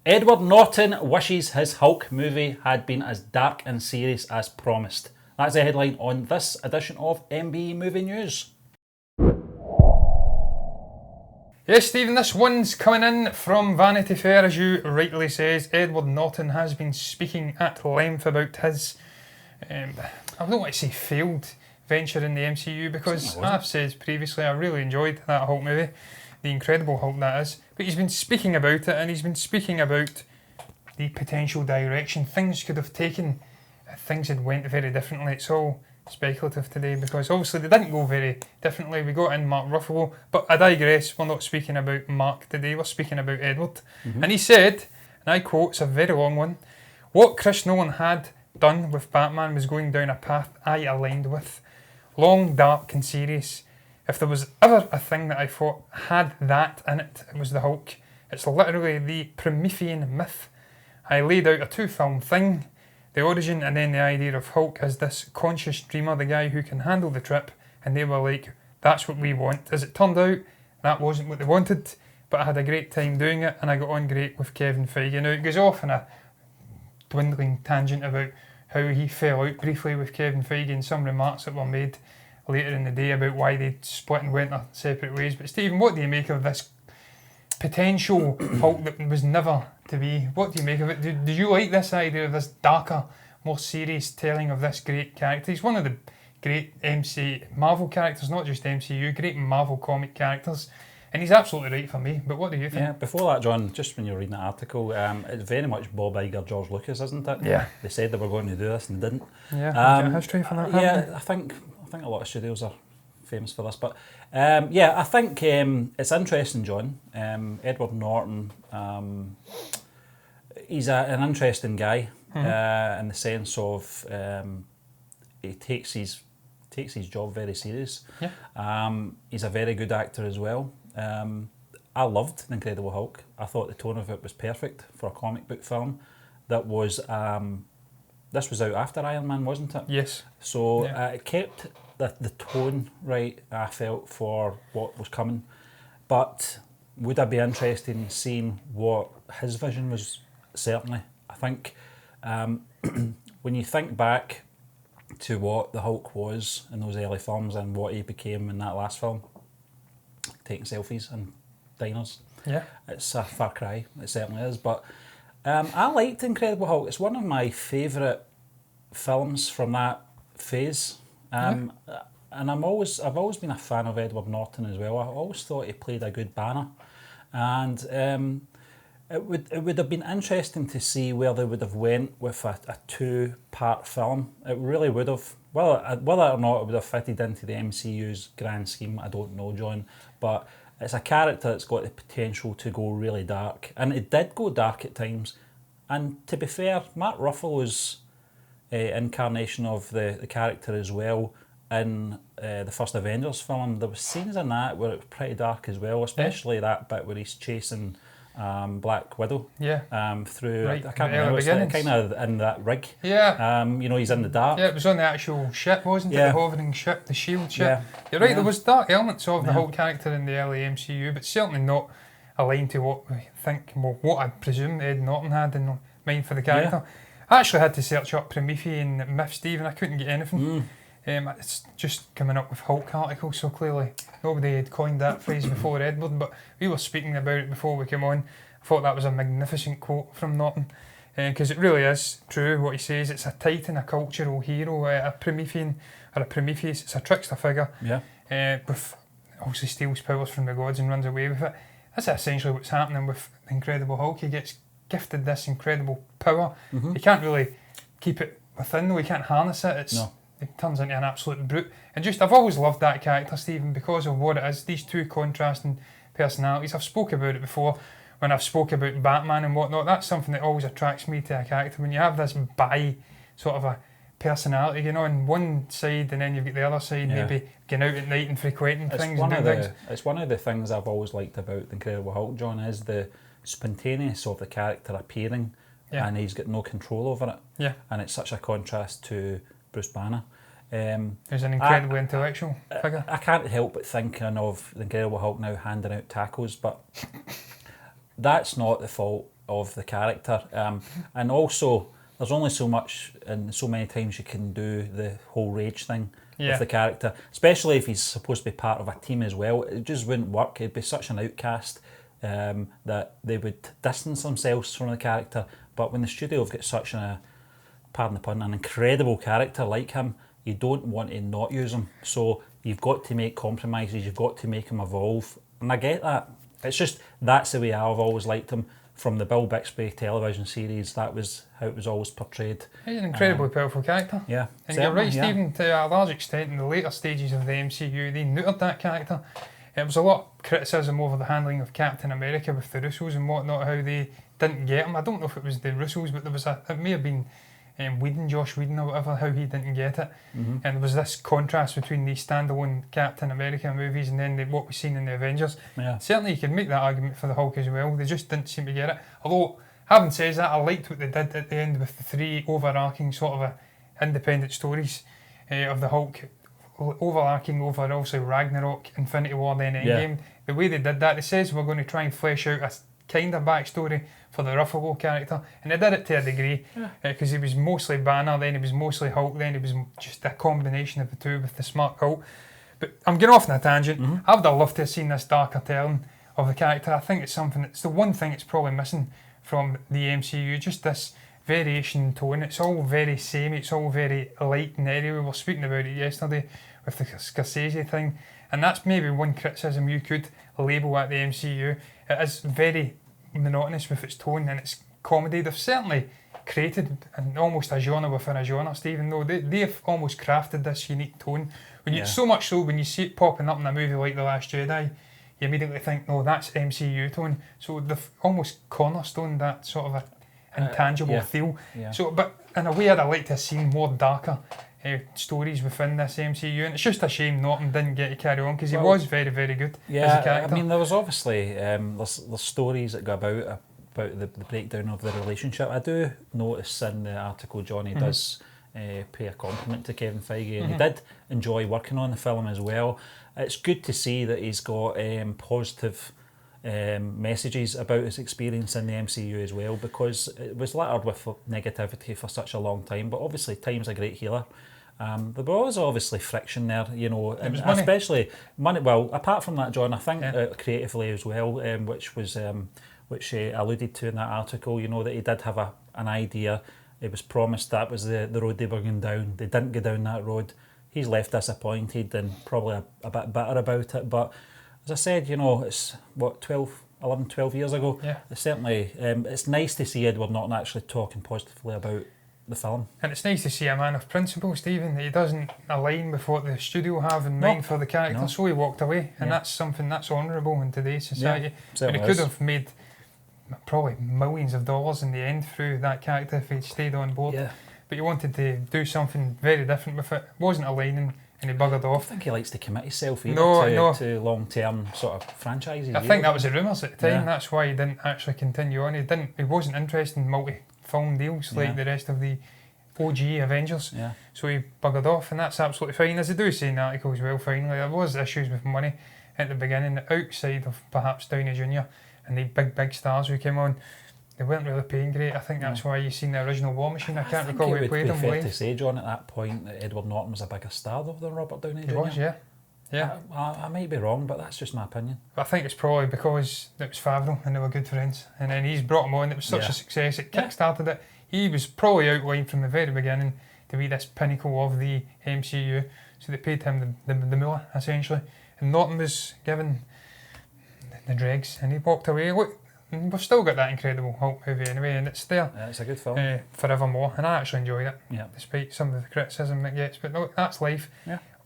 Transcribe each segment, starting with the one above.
Edward Norton wishes his Hulk movie had been as dark and serious as promised. That's the headline on this edition of MBE Movie News. Yes, Stephen, this one's coming in from Vanity Fair, as you rightly says. Edward Norton has been speaking at length about his, I don't want to say failed venture in the MCU, because I've said previously I really enjoyed that Hulk movie, the Incredible Hulk that is, but he's been speaking about it, and he's been speaking about the potential direction things could have taken if things had went very differently. It's all speculative today, because obviously they didn't go very differently. We got in Mark Ruffalo, but I digress. We're not speaking about Mark today, we're speaking about Edward. And he said, and I quote, it's a very long one, "What Chris Nolan had done with Batman was going down a path I aligned with. Long, dark and serious. If there was ever a thing that I thought had that in it, it was the Hulk. It's literally the Promethean myth. I laid out a 2-film thing, the origin and then the idea of Hulk as this conscious dreamer, the guy who can handle the trip, and they were like, that's what we want. As it turned out, that wasn't what they wanted, but I had a great time doing it, and I got on great with Kevin Feige." Now, it goes off on a dwindling tangent about how he fell out briefly with Kevin Feige and some remarks that were made later in the day about why they split and went their separate ways. But Stephen, what do you make of this potential Hulk that was never to be? What do you make of it? Do you like this idea of this darker, more serious telling of this great character? He's one of the great Marvel characters, not just MCU, great Marvel comic characters, and he's absolutely right for me. But what do you think? Yeah, before that, John, just when you were reading that article, it's very much Bob Iger, George Lucas, isn't it? Yeah. They said they were going to do this and didn't. Yeah, history for that. Yeah, I think a lot of studios are famous for this, but I think it's interesting, John. Edward Norton, he's an interesting guy in the sense of he takes his job very serious. Yeah. He's a very good actor as well. I loved The Incredible Hulk. I thought the tone of it was perfect for a comic book film. That was this was out after Iron Man, wasn't it? Yes. So it kept the tone right, I felt, for what was coming. But would I be interested in seeing what his vision was? Certainly. I think when you think back to what the Hulk was in those early films and what he became in that last film, taking selfies and diners, it's a far cry. It certainly is. But I liked Incredible Hulk. It's one of my favourite films from that phase. And I've always been a fan of Edward Norton as well. I always thought he played a good Banner, and it would have been interesting to see where they would have went with a 2-part film. It really would have. Whether or not it would have fitted into the MCU's grand scheme, I don't know, John. But it's a character that's got the potential to go really dark, and it did go dark at times. And to be fair, Mark Ruffalo's incarnation of the character as well in the first Avengers film, there was scenes in that where it was pretty dark as well, especially that bit where he's chasing Black Widow through, right, I can't remember, it's kind of in that rig. He's in the dark. Yeah, it was on the actual ship, wasn't it? The hovering ship, the shield ship. You're right, there was dark elements of the Hulk character in the early MCU, but certainly not aligned to what we think, what I presume Ed Norton had in mind for the character. I actually had to search up Promethean myth, Stephen. I couldn't get anything. It's just coming up with Hulk articles, so clearly nobody had coined that phrase before Edward, but we were speaking about it before we came on. I thought that was a magnificent quote from Norton, because it really is true what he says. It's a titan, a cultural hero, a Promethean, or a Prometheus. It's a trickster figure, with obviously steals powers from the gods and runs away with it. That's essentially what's happening with the Incredible Hulk. He gets gifted this incredible power. He can't really keep it within, though. He can't harness it. It turns into an absolute brute. And I've always loved that character, Stephen, because of what it is. These two contrasting personalities. I've spoke about it before when I've spoke about Batman and whatnot. That's something that always attracts me to a character. When you have this sort of a personality, on one side, and then you've got the other side, maybe going out at night and frequenting things and doing things. It's one of the things I've always liked about the Incredible Hulk, John, is the spontaneous of the character appearing, and he's got no control over it. And it's such a contrast to Bruce Banner. He's an incredibly intellectual figure. I can't help but thinking of the Incredible Hulk now handing out tackles, but that's not the fault of the character, and also there's only so much and so many times you can do the whole rage thing with the character, especially if he's supposed to be part of a team as well. It just wouldn't work. He'd be such an outcast that they would distance themselves from the character. But when the studio have got such a, pardon the pun, an incredible character like him, you don't want to not use him. So you've got to make compromises, you've got to make him evolve. And I get that. It's just, that's the way I've always liked him. From the Bill Bixby television series, that was how it was always portrayed. He's an incredibly powerful character. Yeah. And you're right, Stephen, to a large extent, in the later stages of the MCU, they neutered that character. It was a lot of criticism over the handling of Captain America with the Russos and whatnot, how they didn't get him. I don't know if it was the Russos, but it may have been Josh Whedon or whatever, how he didn't get it. And there was this contrast between these standalone Captain America movies and then what we've seen in the Avengers. Certainly you could make that argument for the Hulk as well. They just didn't seem to get it. Although, having said that, I liked what they did at the end with the three overarching sort of independent stories of the Hulk, overarching over also Ragnarok, Infinity War, then Endgame. The way they did that, it says we're going to try and flesh out a kind of backstory for the Ruffalo character, and they did it to a degree because he was mostly Banner, then he was mostly Hulk, then he was just a combination of the two with the smart Hulk. But I'm getting off on a tangent. I would have loved to have seen this darker turn of the character. I think it's the one thing it's probably missing from the MCU, just this variation in tone. It's all very samey, it's all very light and airy. We were speaking about it yesterday with the Scorsese thing, and that's maybe one criticism you could label at the MCU. It is very monotonous with its tone and its comedy. They've certainly created almost a genre within a genre, Stephen, though. They've almost crafted this unique tone. So much so, when you see it popping up in a movie like The Last Jedi, you immediately think, no, that's MCU tone. So they've almost cornerstoned that sort of intangible feel. So, but in a way, I'd like to have seen more darker stories within this MCU, and it's just a shame Norton didn't get to carry on because he was very, very good as a character. I mean, there was obviously there's stories that go about the breakdown of the relationship. I do notice in the article Johnny does pay a compliment to Kevin Feige, and he did enjoy working on the film as well. It's good to see that he's got positive messages about his experience in the MCU as well, because it was littered with negativity for such a long time, but obviously time's a great healer. There was obviously friction there, and especially money. Well, apart from that, John, I think creatively as well, which alluded to in that article, that he did have an idea. It was promised that was the road they were going down. They didn't go down that road. He's left disappointed and probably a bit bitter about it. But as I said, it's 12 years ago. It's certainly it's nice to see Edward Norton actually talking positively about the film. And it's nice to see a man of principle, Stephen. He doesn't align with what the studio have in mind for the character, so he walked away, and that's something that's honourable in today's society. But he could have made probably millions of dollars in the end through that character if he'd stayed on board. But he wanted to do something very different with it. Wasn't aligning, and he buggered off. I think he likes to commit himself to long-term sort of franchises. I think that was the rumours at the time. That's why he didn't actually continue on. He wasn't interested in multi-film deals like the rest of the OG Avengers. So he buggered off, and that's absolutely fine. As they do say in the article as well, finally, there was issues with money at the beginning, outside of perhaps Downey Jr. and the big stars who came on. They weren't really paying great. I think that's why you've seen the original War Machine. I can't recall who played him. It would be fair to say, John, at that point that Edward Norton was a bigger star than Robert Downey Jr. He was, I might be wrong, but that's just my opinion. I think it's probably because it was Favreau and they were good friends, and then he's brought him on. It was such a success. It kick-started it. He was probably outlined from the very beginning to be this pinnacle of the MCU. So they paid him the moolah, essentially. And Norton was given the dregs, and he walked away. Look, we've still got that Incredible Hulk movie anyway, and it's there. It's a good film. Forevermore, and I actually enjoyed it, despite some of the criticism it gets. But look, that's life.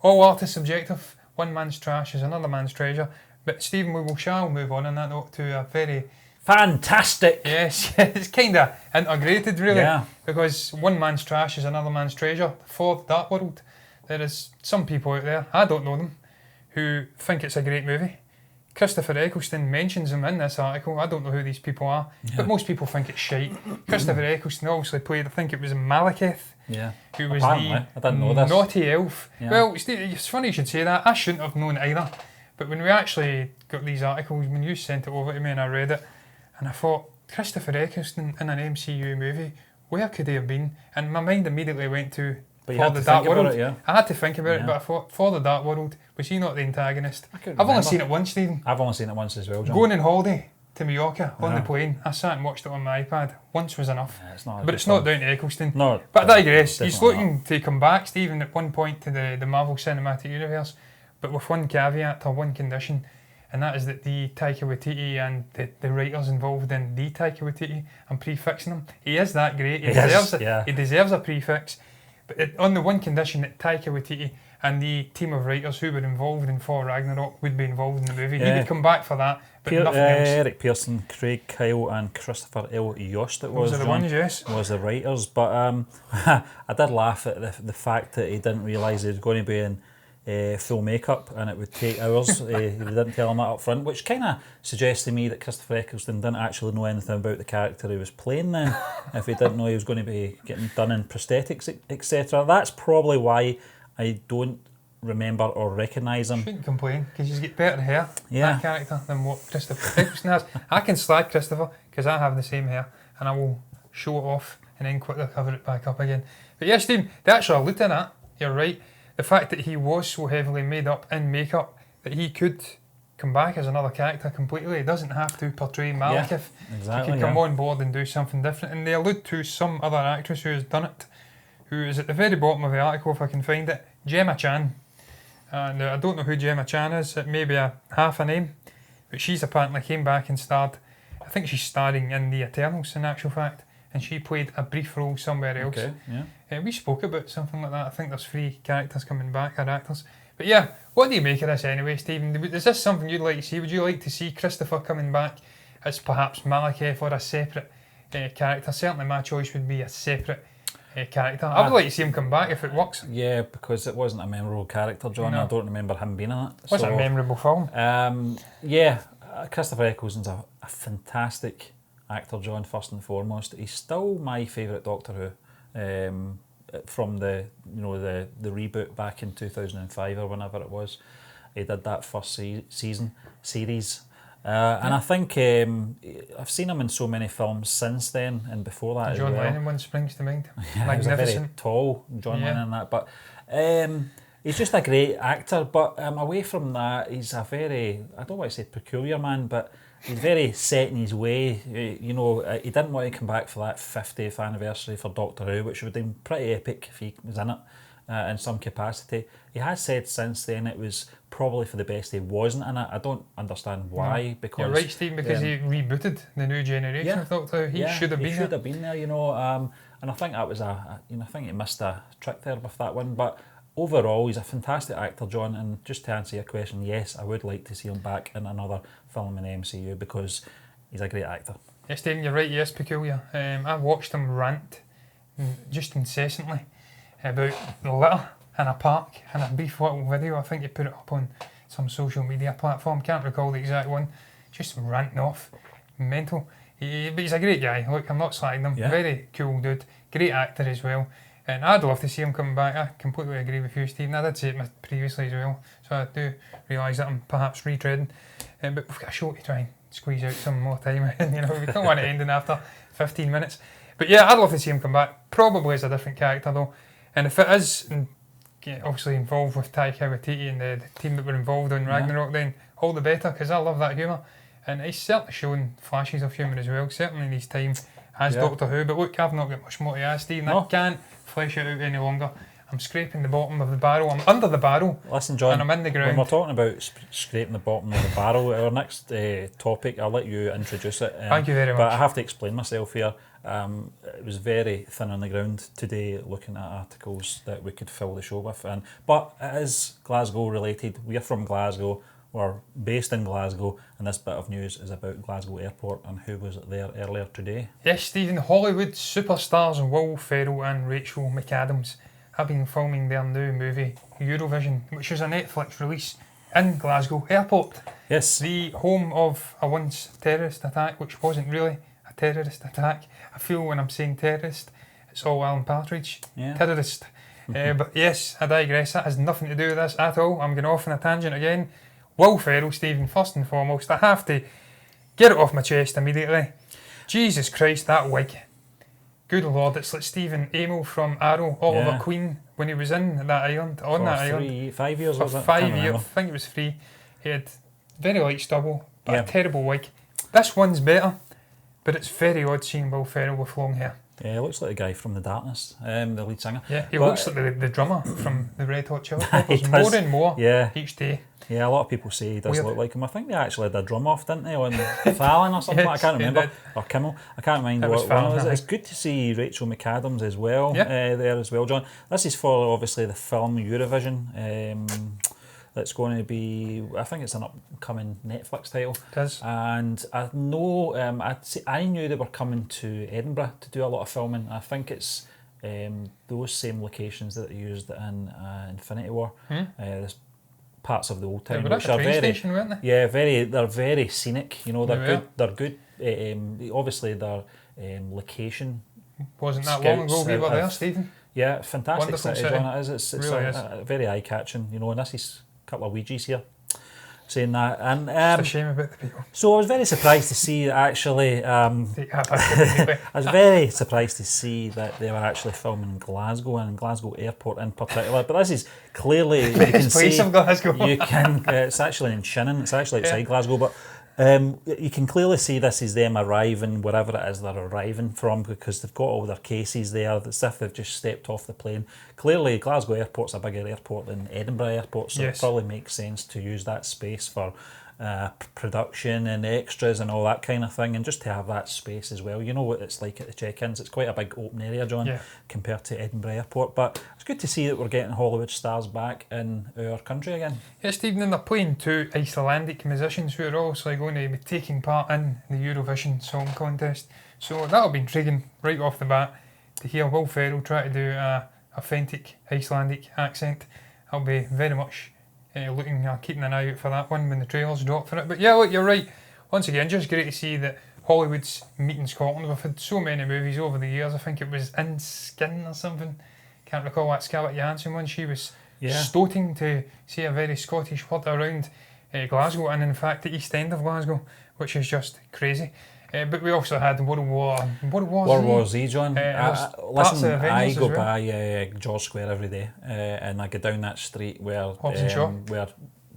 All art is subjective. One man's trash is another man's treasure. But Stephen, shall move on that note to a very fantastic. Yes, it's kind of integrated really, because one man's trash is another man's treasure. For that world, there is some people out there, I don't know them, who think it's a great movie. Christopher Eccleston mentions him in this article. I don't know who these people are, but most people think it's shite. Christopher Eccleston obviously played, I think it was Malekith, who was the naughty elf. Well, it's funny you should say that. I shouldn't have known either. But when we actually got these articles, when you sent it over to me and I read it, and I thought, Christopher Eccleston in an MCU movie, where could he have been? And my mind immediately went to But you For had the to Dark think about World. it, yeah. I had to think about it, Yeah. but I thought, For the Dark World, was he not the antagonist? I couldn't I've only remember. seen it once, Stephen. I've only seen it once as well, John. Going on holiday to Mallorca on the Yeah. plane, I sat and watched it on my iPad. Once was enough. Yeah, it's not a But good it's not film. down to Eccleston. No, But I digress. He's definitely looking to come back, Stephen, at one point to the Marvel Cinematic Universe, but with one caveat or one condition, and that is that the Taika Waititi and the writers involved in the Taika Waititi, I'm prefixing him. He is that great. He deserves a prefix. But on the one condition that Taika Waititi and the team of writers who were involved in Thor Ragnarok would be involved in the movie. He Yeah. would come back for that, but nothing else. Eric Pearson, Craig Kyle, and Christopher L. Yost. Those are the John, ones, yes. was the writers. But I did laugh at the fact that he didn't realise he was going to be in full makeup and it would take hours. They didn't tell him that up front, which kind of suggests to me that Christopher Eccleston didn't actually know anything about the character he was playing then, if he didn't know he was going to be getting done in prosthetics, etc. That's probably why I don't remember or recognise him. Shouldn't complain, because he's got better hair, Yeah. that character, than what Christopher Eccleston has. I can slag Christopher, because I have the same hair, and I will show it off and then quickly cover it back up again. But yes, Steve, the actual look at that, you're right. The fact that he was so heavily made up in makeup that he could come back as another character completely. He doesn't have to portray Malekith. Exactly. He can come on board and do something different. And they allude to some other actress who has done it, who is at the very bottom of the article, if I can find it, Gemma Chan. And I don't know who Gemma Chan is. It may be a half a name, but she's apparently came back and starred. I think she's starring in The Eternals, in actual fact, and she played a brief role somewhere else. Okay, yeah. We spoke about something like that. I think there's 3 characters coming back, or actors. But yeah, what do you make of this anyway, Stephen? Is this something you'd like to see? Would you like to see Christopher coming back as perhaps Malekith or a separate character? Certainly my choice would be a separate character. I would like to see him come back if it works. Yeah, because it wasn't a memorable character, John. No. I don't remember him being in it. Was it a memorable film? Christopher Eccleston's a fantastic actor, John, first and foremost. He's still my favourite Doctor Who. From the reboot back in 2005 or whenever it was, he did that first series, and I think I've seen him in so many films since then and before that John as well. Lennon one springs to mind. Yeah, he was a very Magnificent. tall John Yeah. Lennon in that, but he's just a great actor. But away from that, he's a very, I don't want to say peculiar man, but he's very set in his way. He didn't want to come back for that 50th anniversary for Doctor Who, which would have been pretty epic if he was in it in some capacity. He has said since then it was probably for the best he wasn't in it. I don't understand why, because... You're right, Steve, because he rebooted the new generation of Doctor Who. He should have been He there. should have been there, and I think that was I think he missed a trick there with that one, but overall, he's a fantastic actor, John, and just to answer your question, yes, I would like to see him back in another film in the MCU because he's a great actor. Yes, Stephen, you're right, yes, peculiar. I watched him rant just incessantly about the litter in a park in a brief little video. I think he put it up on some social media platform, can't recall the exact one, just ranting off, mental. But he's a great guy, look, I'm not slagging him, very cool dude, great actor as well. And I'd love to see him come back. I completely agree with you, Stephen. I did say it previously as well, so I do realise that I'm perhaps retreading. But we've got a show to try and squeeze out some more time. We don't want it ending after 15 minutes. But yeah, I'd love to see him come back. Probably as a different character though. And if it is obviously involved with Taika Waititi and the team that were involved in Ragnarok, then all the better, because I love that humour. And he's certainly shown flashes of humour as well, certainly in his time as Doctor Who. But look, I've not got much more to add, Stephen. I can't flesh it out any longer. I'm scraping the bottom of the barrel. I'm under the barrel. Listen, John, and I'm in the ground. when we're talking about scraping the bottom of the barrel, our next topic, I'll let you introduce it. Thank you very much. But I have to explain myself here. It was very thin on the ground today looking at articles that we could fill the show with. But it is Glasgow related. We are from Glasgow. We're based in Glasgow, and this bit of news is about Glasgow Airport and who was there earlier today. Yes, Stephen, Hollywood superstars Will Ferrell and Rachel McAdams have been filming their new movie Eurovision, which is a Netflix release in Glasgow Airport. Yes. The home of a once terrorist attack, which wasn't really a terrorist attack. I feel when I'm saying terrorist, it's all Alan Partridge. Yeah. Terrorist. But yes, I digress. That has nothing to do with this at all. I'm going off on a tangent again. Will Ferrell, Stephen, first and foremost, I have to get it off my chest immediately. Jesus Christ, that wig. Good Lord, it's like Stephen Amell from Arrow, Oliver Queen, when he was in that island, on that island. 5 years, For was it? 5 years, I think it was 3. He had very light stubble, but Yeah. a terrible wig. This one's better, but it's very odd seeing Will Ferrell with long hair. Yeah, he looks like the guy from The Darkness, the lead singer. Yeah, he But- looks like the drummer from the Red Hot Chili He Peppers, does. more and more Yeah, each day. yeah. A lot of people say he does Weird. look like him. I think they actually had a drum off, didn't they, on Fallon or something? Yes, I can't they remember. did. Or Kimmel. I can't remember It was what one it Fallon, was. I It's think. good to see Rachel McAdams as well Yeah. there as well, John. This is for obviously the film Eurovision. That's going to be, I think it's an upcoming Netflix title. It is. And I know, I knew they were coming to Edinburgh to do a lot of filming. I think it's those same locations that they used in Infinity War. There's parts of the old They town were at which the are train very, station, weren't they? yeah, they're very scenic. You know, They they're were. good. They're good. Obviously, their location. Wasn't that long ago Scouts we were there, have- Stephen? Yeah, fantastic Wonderful city, city. John. It is. It's Really is. very eye catching. You know, and this is a couple of Ouija's here saying that. And It's a shame about the people. so I was very surprised to see that actually. I I was very surprised to see that they were actually filming in Glasgow and Glasgow Airport in particular. But this is clearly you can Best place see of Glasgow. you can. It's actually in Shannon. It's actually outside Yeah. Glasgow, but. You can clearly see this is them arriving wherever it is they're arriving from because they've got all their cases there. As if they've just stepped off the plane. Clearly, Glasgow Airport's a bigger airport than Edinburgh Airport, so Yes. it probably makes sense to use that space for production and extras and all that kind of thing, and just to have that space as well. You know what it's like at the check-ins. It's quite a big open area, John, Yeah. compared to Edinburgh Airport. But it's good to see that we're getting Hollywood stars back in our country again. Yeah, Stephen, and they're playing 2 Icelandic musicians who are also going to be taking part in the Eurovision Song Contest. So that'll be intriguing right off the bat to hear Will Ferrell try to do a authentic Icelandic accent. I'll be very much keeping an eye out for that one when the trailers drop for it. But yeah, look, you're right. Once again, just great to see that Hollywood's meeting Scotland. We've had so many movies over the years. I think it was In Skin or something. Can't recall that Scarlett Johansson one. She was stoating to say a very Scottish word around Glasgow and in fact the East End of Glasgow, which is just crazy. But we also had World War Z, John. parts of Listen, Avengers I as go well. by George Square every day, and I go down that street where Hobbs and Shaw.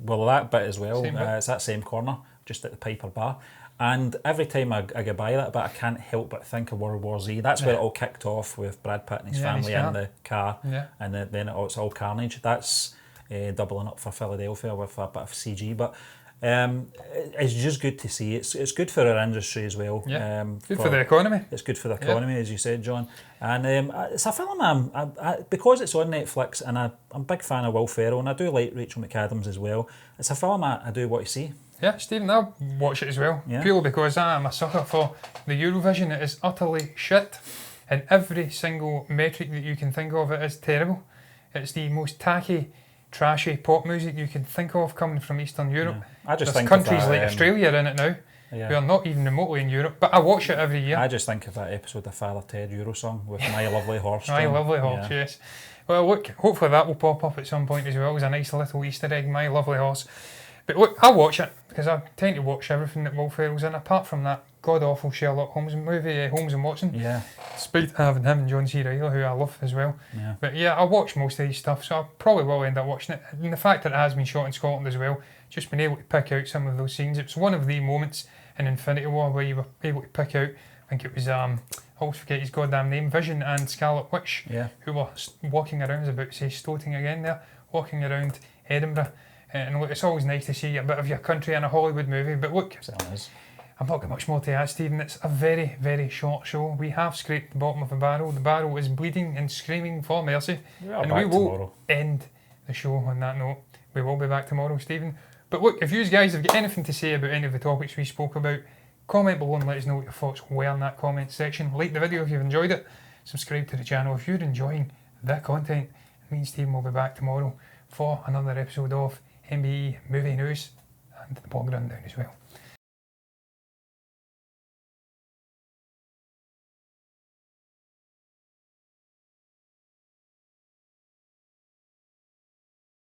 well, that bit as well. Same bit. It's that same corner, just at the Piper Bar. And every time I go by that bit, I can't help but think of World War Z. That's where it all kicked off with Brad Pitt and his Yeah, family his in the car, Yeah. and then it's all carnage. That's doubling up for Philadelphia with a bit of CG, but. It's just good to see. It's good for our industry as well. Yeah. Good for the economy. It's good for the economy, as you said, John. And it's a film because it's on Netflix, and I'm a big fan of Will Ferrell, and I do like Rachel McAdams as well. It's a film I do want to see. Yeah, Stephen, I'll watch it as well. Yeah. Purely because I am a sucker for the Eurovision. It is utterly shit. And every single metric that you can think of, it is terrible. It's the most tacky, trashy pop music you can think of coming from Eastern Europe. Yeah. I just There's think countries of that, like Australia in it now. Yeah. We are not even remotely in Europe, but I watch it every year. I just think of that episode of Father Ted Eurosong with My Lovely Horse. My John. Lovely Horse, Yeah. yes. Well, look, hopefully that will pop up at some point as well as a nice little Easter egg, My Lovely Horse. But look, I'll watch it because I tend to watch everything that Will Ferrell's in, apart from that god-awful Sherlock Holmes movie, Holmes and Watson. Yeah. Despite having him and John C. Reilly, who I love as well. Yeah. But yeah, I watch most of these stuff, so I probably will end up watching it. And the fact that it has been shot in Scotland as well, just been able to pick out some of those scenes. It's one of the moments in Infinity War where you were able to pick out, I think it was, I always forget his goddamn name, Vision and Scarlet Witch, Yeah. who were walking around, I was about to say stoating again there, walking around Edinburgh. And look, it's always nice to see a bit of your country in a Hollywood movie. But look, Certainly is. I've not got much more to add, Stephen. It's a very, very short show. We have scraped the bottom of the barrel. The barrel is bleeding and screaming for mercy. We are And back we will tomorrow. end the show on that note. We will be back tomorrow, Stephen. But look, if you guys have got anything to say about any of the topics we spoke about, comment below and let us know what your thoughts were in that comment section. Like the video if you've enjoyed it. Subscribe to the channel if you're enjoying the content. Me and Stephen will be back tomorrow for another episode of MBE Movie News and the Bog Rundown as well.